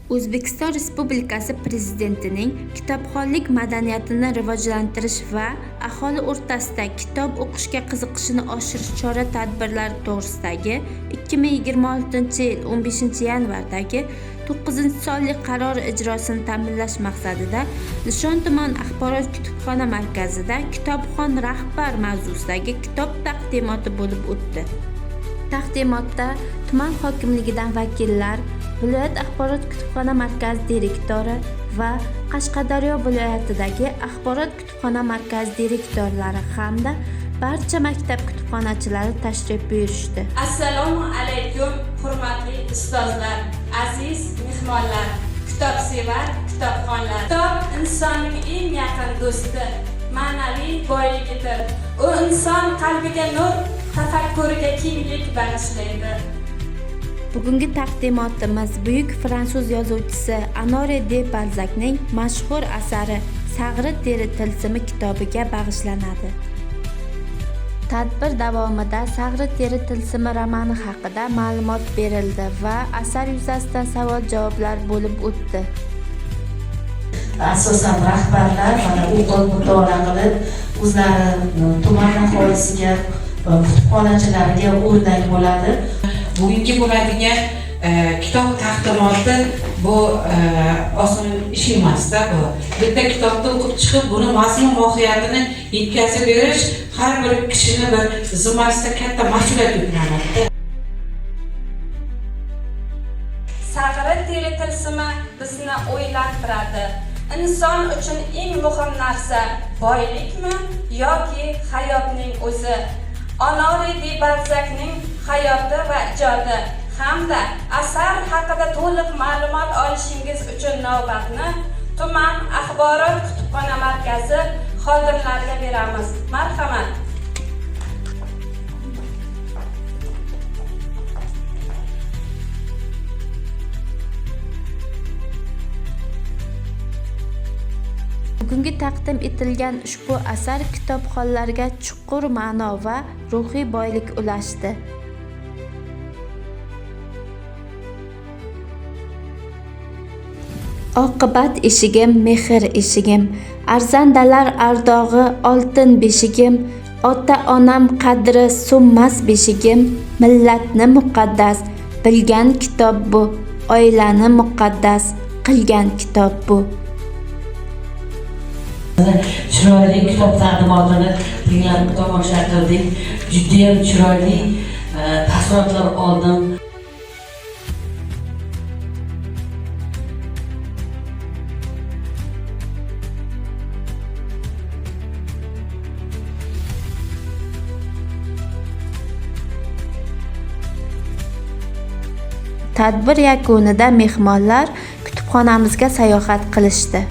O'zbekiston Respublikasi Prezidentining kitobxonlik madaniyatini rivojlantirish va aholi o'rtasida kitob o'qishga qiziqishini oshirish chora-tadbirlari to'g'risidagi 2026-yil 15-yanvardagi 9-sonli qaror ijrosini ta'minlash maqsadida Nishon tuman axborot kutubxona markazida kitobxon rahbar mavzusidagi kitob taqdimoti bo'lib o'tdi. Taqdimotda tuman hokimligidan vakillar, viloyat axborot kutubxona markazi direktori va Qashqadaryo viloyatidagi axborot kutubxona markazi direktorlari hamda barcha maktab kutubxonachilari tashrif buyurishdi. Assalomu alaykum, hurmatli ustozlar, aziz mehmonlar, kitobsevar kitobxonlar. Kitob insonning eng yaqin do'sti, ma'naviy boyligidir. U inson qalbiga nur, tafakkuriga kenglik bag'ishlaydi. Bugungi taqdimotimiz buyuk fransuz yozuvchisi Honoré de Balzacning mashhur asari Sag'ri teri tilsimi kitobiga bag'ishlanadi. Tadbir davomida Sag'ri teri tilsimi romani haqida ma'lumot berildi va asar yuzasidan savol-javoblar bo'lib o'tdi. Asosan rahbarlar mana o'qib mutolaa qilib, o'zlari tuman aholisiga, kutubxonachilariga o'rnak bo'ladi. Bugungi bo'ladigan kitob taqdimoti bu oson ish emasda bu. Bitta kitobni o'qib chiqib, buni mazmun mohiyatini yetkazib berish har bir kishini bir zimmasida katta mas'uliyat yuklanadi. Sag'ri teri tilsimi bizni o'ylantiradi. Inson uchun eng muhim narsa boylikmi yoki hayotning o'zi? Honoré de Balzacning hayoti va ijodi hamda asar haqida to'liq ma'lumot olishingiz uchun navbatni tuman axborot kutubxona markazi xodimlariga beramiz. Marhamat. Bugungi taqdim etilgan ushbu asar kitobxonlarga chuqur ma'no va ruhiy boylik ulashdi. Oqibat eshigim, mehr eshigim, arzandalar ardog'i oltin beshigim, ota-onam qadri so'nmas beshigim, millatni muqaddas bilgan kitob bu, oilani muqaddas qilgan kitob bu. Chiroyli kitob taqdimotini tinglab tomosha qildik. Juda ham chiroyli taassurotlar oldim. Tadbir yakunida mehmonlar kutubxonamizga sayohat qilishdi.